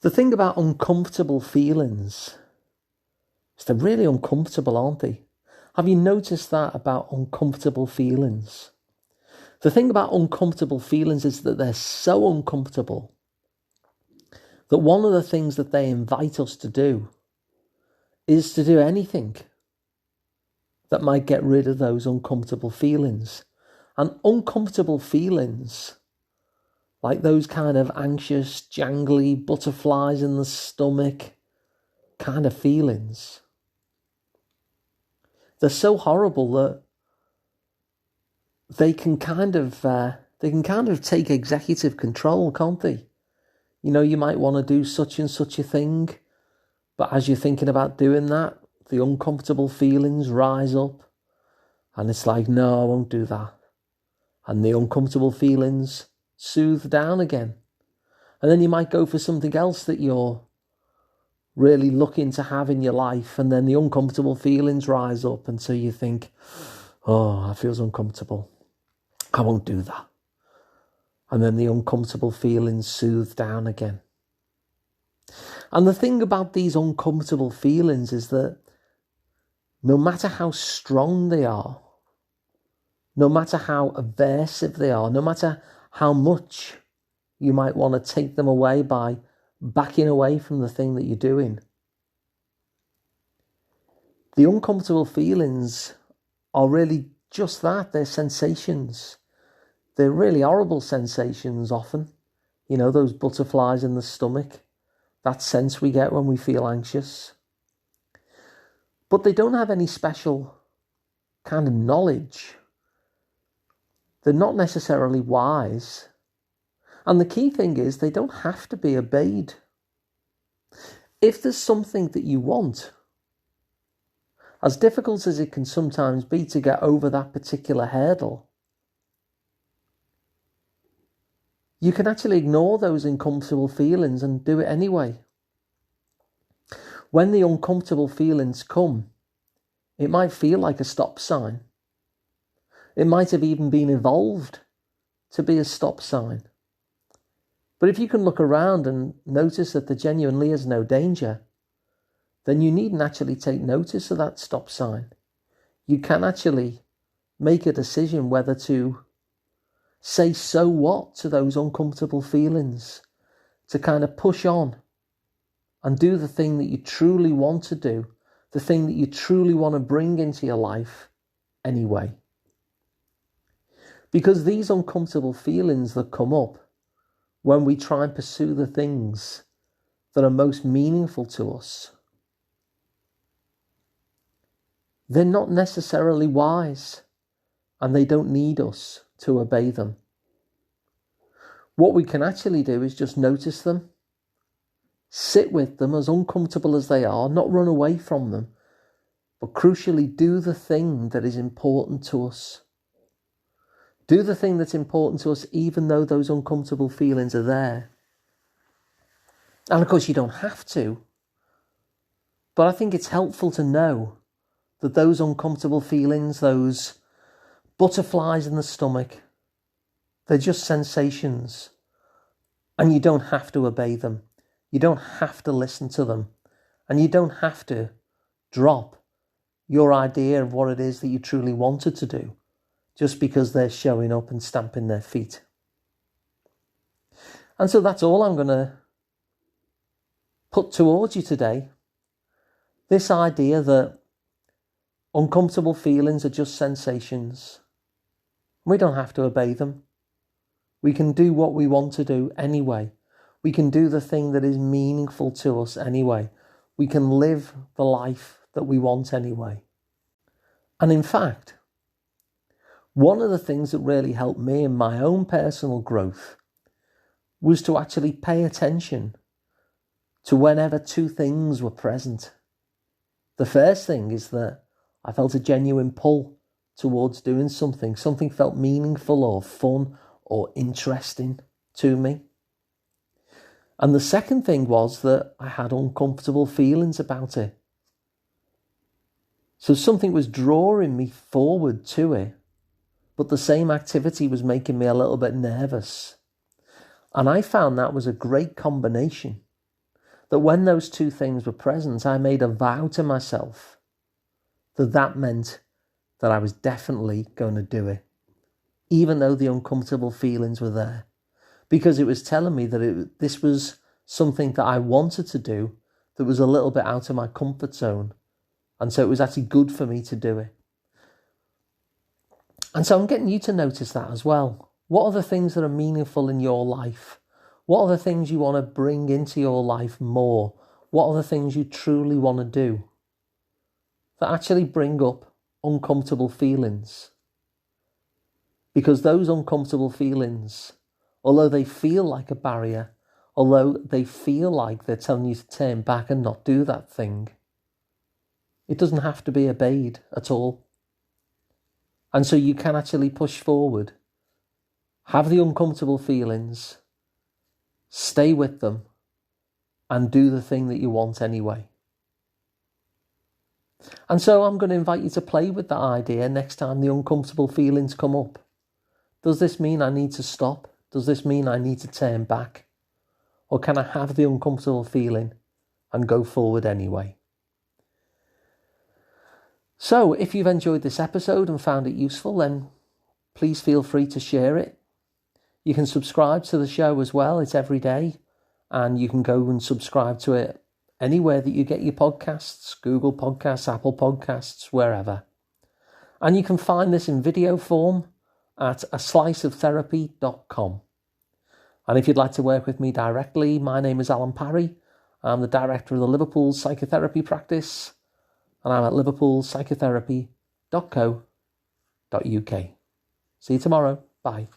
The thing about uncomfortable feelings is they're really uncomfortable, aren't they? Have you noticed that about uncomfortable feelings? The thing about uncomfortable feelings is that they're so uncomfortable that one of the things that they invite us to do is to do anything that might get rid of those uncomfortable feelings. And uncomfortable feelings, like those kind of anxious, jangly, butterflies in the stomach kind of feelings, they're so horrible that they can kind of take executive control, can't they? You know, you might want to do such and such a thing, but as you're thinking about doing that, the uncomfortable feelings rise up, and it's like, no, I won't do that. And the uncomfortable feelings soothe down again. And then you might go for something else that you're really looking to have in your life, and then the uncomfortable feelings rise up, and so you think, oh, that feels uncomfortable. I won't do that. And then the uncomfortable feelings soothe down again. And the thing about these uncomfortable feelings is that no matter how strong they are, no matter how aversive they are, no matter how much you might want to take them away by backing away from the thing that you're doing, the uncomfortable feelings are really just that. They're sensations. They're really horrible sensations often. You know, those butterflies in the stomach, that sense we get when we feel anxious. But they don't have any special kind of knowledge. They're not necessarily wise. And the key thing is they don't have to be obeyed. If there's something that you want, as difficult as it can sometimes be to get over that particular hurdle, you can actually ignore those uncomfortable feelings and do it anyway. When the uncomfortable feelings come, it might feel like a stop sign. It might have even been evolved to be a stop sign. But if you can look around and notice that there genuinely is no danger, then you needn't actually take notice of that stop sign. You can actually make a decision whether to say so what to those uncomfortable feelings, to kind of push on and do the thing that you truly want to do, the thing that you truly want to bring into your life anyway. Because these uncomfortable feelings that come up when we try and pursue the things that are most meaningful to us, they're not necessarily wise, and they don't need us to obey them. What we can actually do is just notice them, sit with them as uncomfortable as they are, not run away from them, but crucially do the thing that is important to us. Do the thing that's important to us even though those uncomfortable feelings are there. And of course you don't have to, but I think it's helpful to know that those uncomfortable feelings, those butterflies in the stomach, they're just sensations, and you don't have to obey them. You don't have to listen to them, and you don't have to drop your idea of what it is that you truly wanted to do just because they're showing up and stamping their feet. And so that's all I'm going to put towards you today. This idea that uncomfortable feelings are just sensations. We don't have to obey them. We can do what we want to do anyway. We can do the thing that is meaningful to us anyway. We can live the life that we want anyway. And in fact, one of the things that really helped me in my own personal growth was to actually pay attention to whenever two things were present. The first thing is that I felt a genuine pull towards doing something. Something felt meaningful or fun or interesting to me. And the second thing was that I had uncomfortable feelings about it. So something was drawing me forward to it, but the same activity was making me a little bit nervous. And I found that was a great combination that when those two things were present, I made a vow to myself that meant that I was definitely going to do it, even though the uncomfortable feelings were there, because it was telling me that this was something that I wanted to do that was a little bit out of my comfort zone. And so it was actually good for me to do it. And so I'm getting you to notice that as well. What are the things that are meaningful in your life? What are the things you want to bring into your life more? What are the things you truly want to do that actually bring up uncomfortable feelings? Because those uncomfortable feelings, although they feel like a barrier, although they feel like they're telling you to turn back and not do that thing, it doesn't have to be obeyed at all. And so you can actually push forward, have the uncomfortable feelings, stay with them, and do the thing that you want anyway. And so I'm going to invite you to play with that idea next time the uncomfortable feelings come up. Does this mean I need to stop? Does this mean I need to turn back? Or can I have the uncomfortable feeling and go forward anyway? So if you've enjoyed this episode and found it useful, then please feel free to share it. You can subscribe to the show as well. It's every day. And you can go and subscribe to it anywhere that you get your podcasts, Google Podcasts, Apple Podcasts, wherever. And you can find this in video form at asliceoftherapy.com. And if you'd like to work with me directly, my name is Alun Parry. I'm the director of the Liverpool Psychotherapy practice, and I'm at liverpoolpsychotherapy.co.uk. See you tomorrow. Bye.